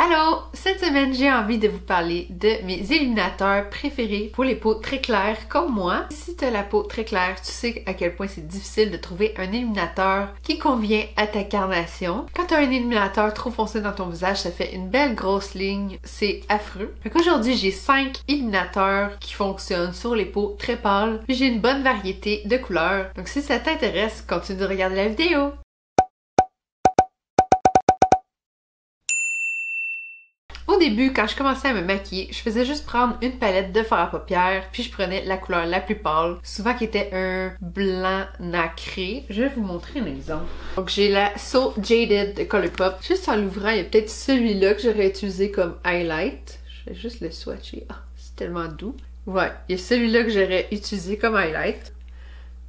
Allô! Cette semaine, j'ai envie de vous parler de mes illuminateurs préférés pour les peaux très claires comme moi. Si tu as la peau très claire, tu sais à quel point c'est difficile de trouver un illuminateur qui convient à ta carnation. Quand tu as un illuminateur trop foncé dans ton visage, ça fait une belle grosse ligne. C'est affreux. Fait qu'aujourd'hui, j'ai 5 illuminateurs qui fonctionnent sur les peaux très pâles. Puis j'ai une bonne variété de couleurs. Donc si ça t'intéresse, continue de regarder la vidéo. Au début, quand je commençais à me maquiller, je faisais juste prendre une palette de fard à paupières, puis je prenais la couleur la plus pâle, souvent qui était un blanc nacré. Je vais vous montrer un exemple. Donc j'ai la So Jaded de Colourpop. Juste en l'ouvrant, il y a peut-être celui-là que j'aurais utilisé comme highlight. Je vais juste le swatcher. Ah, c'est tellement doux. Ouais, il y a celui-là que j'aurais utilisé comme highlight.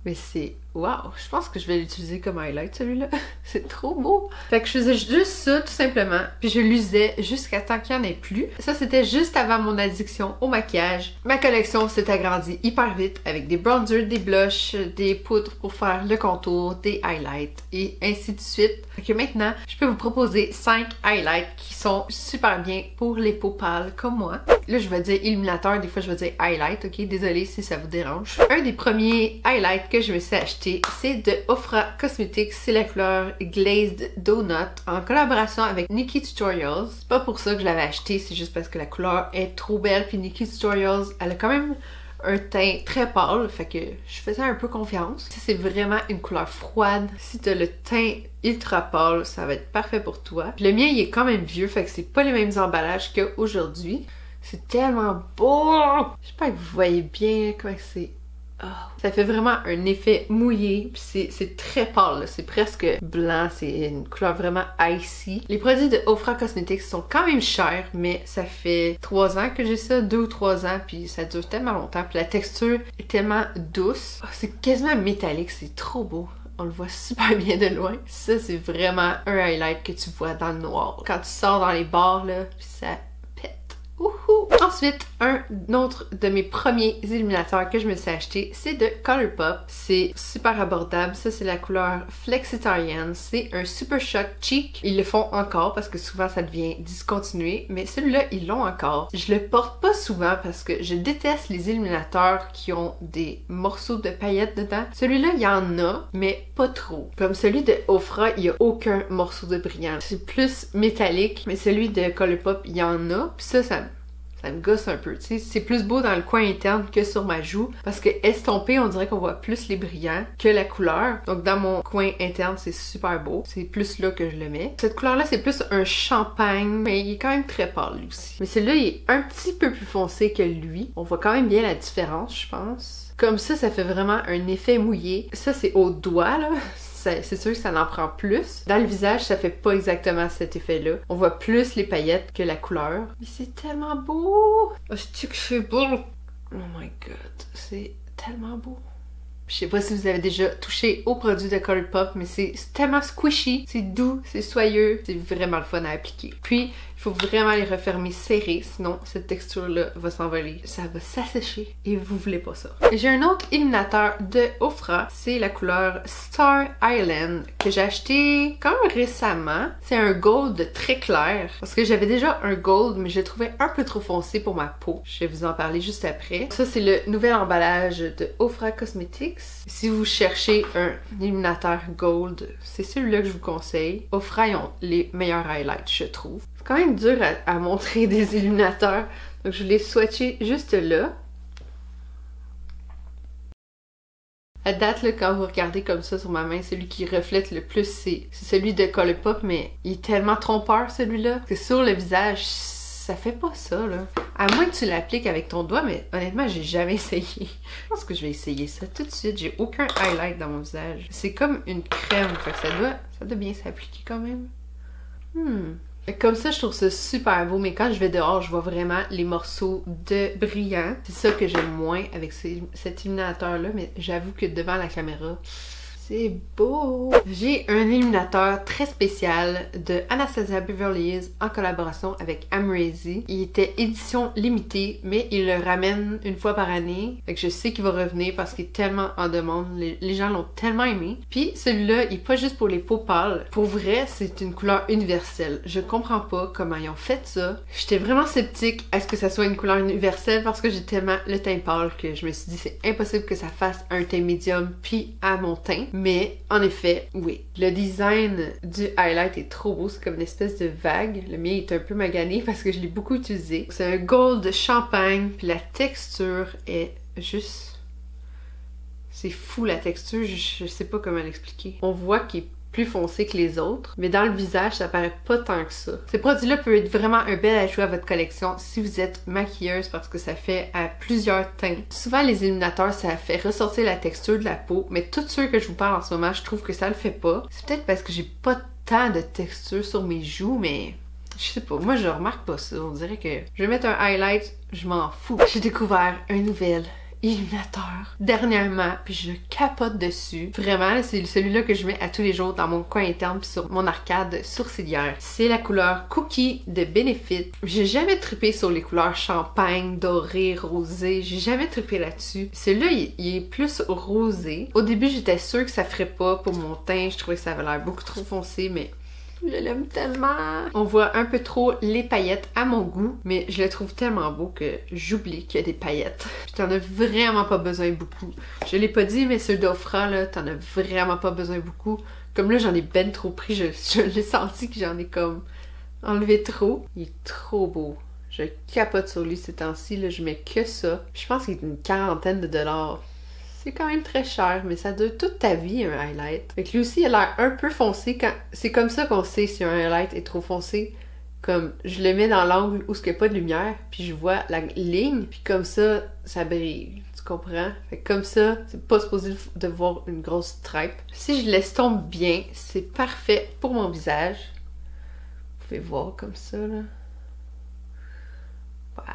Mais c'est... Wow! Je pense que je vais l'utiliser comme highlight, celui-là. C'est trop beau! Fait que je faisais juste ça, tout simplement. Puis je l'usais jusqu'à temps qu'il n'y en ait plus. Ça, c'était juste avant mon addiction au maquillage. Ma collection s'est agrandie hyper vite avec des bronzers, des blushs, des poudres pour faire le contour, des highlights et ainsi de suite. Fait que maintenant, je peux vous proposer 5 highlights qui sont super bien pour les peaux pâles comme moi. Là, je vais dire illuminateur, des fois je vais dire highlight, ok? Désolée si ça vous dérange. Un des premiers highlights que je me suis acheté, c'est de Ofra Cosmetics, c'est la couleur Glazed Donut en collaboration avec Nikkie Tutorials. C'est pas pour ça que je l'avais acheté, c'est juste parce que la couleur est trop belle, puis Nikkie Tutorials, elle a quand même un teint très pâle, fait que je faisais un peu confiance. C'est vraiment une couleur froide. Si t'as le teint ultra pâle, ça va être parfait pour toi. Puis le mien, il est quand même vieux, fait que c'est pas les mêmes emballages qu'aujourd'hui. C'est tellement beau! Je sais pas que vous voyez bien comment c'est... Oh. Ça fait vraiment un effet mouillé, puis c'est très pâle, c'est presque blanc, c'est une couleur vraiment icy. Les produits de Ofra Cosmetics sont quand même chers, mais ça fait 3 ans que j'ai ça, 2 ou 3 ans, puis ça dure tellement longtemps, puis la texture est tellement douce. Oh, c'est quasiment métallique, c'est trop beau. On le voit super bien de loin. Ça, c'est vraiment un highlight que tu vois dans le noir. Quand tu sors dans les bars, là, puis ça... Wouhou! Ensuite, un autre de mes premiers illuminateurs que je me suis acheté, c'est de Colourpop. C'est super abordable. Ça, c'est la couleur Flexitarian. C'est un Super Shock Cheek. Ils le font encore parce que souvent ça devient discontinué, mais celui-là, ils l'ont encore. Je le porte pas souvent parce que je déteste les illuminateurs qui ont des morceaux de paillettes dedans. Celui-là, il y en a, mais pas trop. Comme celui de Ofra, il y a aucun morceau de brillant. C'est plus métallique, mais celui de Colourpop, il y en a. Puis ça me gosse un peu, tu sais. C'est plus beau dans le coin interne que sur ma joue, parce que estompé, on dirait qu'on voit plus les brillants que la couleur. Donc dans mon coin interne, c'est super beau. C'est plus là que je le mets. Cette couleur-là, c'est plus un champagne, mais il est quand même très pâle, lui aussi. Mais celui-là, il est un petit peu plus foncé que lui. On voit quand même bien la différence, je pense. Comme ça fait vraiment un effet mouillé. Ça, c'est au doigt, là. C'est sûr que ça en prend plus. Dans le visage, ça fait pas exactement cet effet-là. On voit plus les paillettes que la couleur. Mais c'est tellement beau! Oh, je dis que c'est beau! Oh my god, c'est tellement beau. Je sais pas si vous avez déjà touché aux produits de Colourpop, mais c'est tellement squishy, c'est doux, c'est soyeux, c'est vraiment le fun à appliquer. Puis, il faut vraiment les refermer serrés, sinon cette texture-là va s'envoler. Ça va s'assécher et vous voulez pas ça. J'ai un autre illuminateur de Ofra, c'est la couleur Star Island que j'ai acheté quand même récemment. C'est un gold très clair parce que j'avais déjà un gold, mais je le trouvais un peu trop foncé pour ma peau. Je vais vous en parler juste après. Ça, c'est le nouvel emballage de Ofra Cosmetics. Si vous cherchez un illuminateur gold, c'est celui-là que je vous conseille. Ofra, ils ont les meilleurs highlights, je trouve. C'est quand même dur à montrer des illuminateurs, donc je l'ai swatché juste là. À date, là, quand vous regardez comme ça sur ma main, celui qui reflète le plus, c'est celui de Colourpop, mais il est tellement trompeur, celui-là, que sur le visage, ça fait pas ça, là. À moins que tu l'appliques avec ton doigt, mais honnêtement, j'ai jamais essayé. Je pense que je vais essayer ça tout de suite. J'ai aucun highlight dans mon visage. C'est comme une crème, fait que ça doit bien s'appliquer quand même. Comme ça, je trouve ça super beau, mais quand je vais dehors, je vois vraiment les morceaux de brillant. C'est ça que j'aime moins avec cet illuminateur-là, mais j'avoue que devant la caméra, C'est beau! J'ai un illuminateur très spécial de Anastasia Beverly Hills en collaboration avec Amrezy. Il était édition limitée, mais il le ramène une fois par année. Fait que je sais qu'il va revenir parce qu'il est tellement en demande. Les gens l'ont tellement aimé. Puis celui-là, il est pas juste pour les peaux pâles. Pour vrai, c'est une couleur universelle. Je comprends pas comment ils ont fait ça. J'étais vraiment sceptique à ce que ça soit une couleur universelle parce que j'ai tellement le teint pâle que je me suis dit c'est impossible que ça fasse un teint médium puis à mon teint. Mais en effet, oui. Le design du highlight est trop beau, c'est comme une espèce de vague. Le mien est un peu magané parce que je l'ai beaucoup utilisé. C'est un gold champagne, puis la texture est juste... C'est fou la texture, je sais pas comment l'expliquer. On voit qu'il est plus foncé que les autres, mais dans le visage, ça paraît pas tant que ça. Ces produits-là peuvent être vraiment un bel ajout à votre collection si vous êtes maquilleuse parce que ça fait à plusieurs teints. Souvent, les illuminateurs, ça fait ressortir la texture de la peau, mais tous ceux que je vous parle en ce moment, je trouve que ça le fait pas. C'est peut-être parce que j'ai pas tant de texture sur mes joues, mais... Je sais pas, moi je remarque pas ça. On dirait que je vais mettre un highlight, je m'en fous. J'ai découvert un nouvel illuminateur dernièrement, puis je capote dessus. Vraiment, c'est celui-là que je mets à tous les jours dans mon coin interne puis sur mon arcade sourcilière. C'est la couleur Cookie de Benefit. J'ai jamais trippé sur les couleurs champagne, doré, rosé. J'ai jamais trippé là-dessus. Celui-là, il est plus rosé. Au début, j'étais sûre que ça ferait pas pour mon teint. Je trouvais que ça avait l'air beaucoup trop foncé, mais... je l'aime tellement! On voit un peu trop les paillettes à mon goût, mais je le trouve tellement beau que j'oublie qu'il y a des paillettes. Puis t'en as vraiment pas besoin beaucoup. Je l'ai pas dit, mais ceux d'Ofra, là, t'en as vraiment pas besoin beaucoup. Comme là, j'en ai ben trop pris, je l'ai senti que j'en ai comme enlevé trop. Il est trop beau. Je capote sur lui ces temps-ci, là, je mets que ça. Je pense qu'il est une quarantaine de dollars. C'est quand même très cher, mais ça dure toute ta vie, un highlight. Fait que lui aussi, il a l'air un peu foncé. C'est comme ça qu'on sait si un highlight est trop foncé. Comme, je le mets dans l'angle où il n'y a pas de lumière, puis je vois la ligne, puis comme ça, ça brille. Tu comprends? Fait que comme ça, c'est pas supposé de voir une grosse stripe. Si je laisse tomber bien, c'est parfait pour mon visage. Vous pouvez voir comme ça, là. Wow!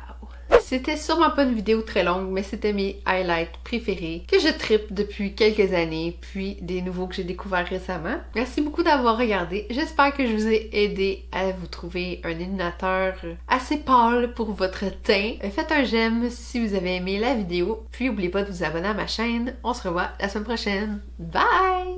C'était sûrement pas une vidéo très longue, mais c'était mes highlights préférés que je trippe depuis quelques années, puis des nouveaux que j'ai découverts récemment. Merci beaucoup d'avoir regardé. J'espère que je vous ai aidé à vous trouver un illuminateur assez pâle pour votre teint. Faites un j'aime si vous avez aimé la vidéo, puis n'oubliez pas de vous abonner à ma chaîne. On se revoit la semaine prochaine. Bye!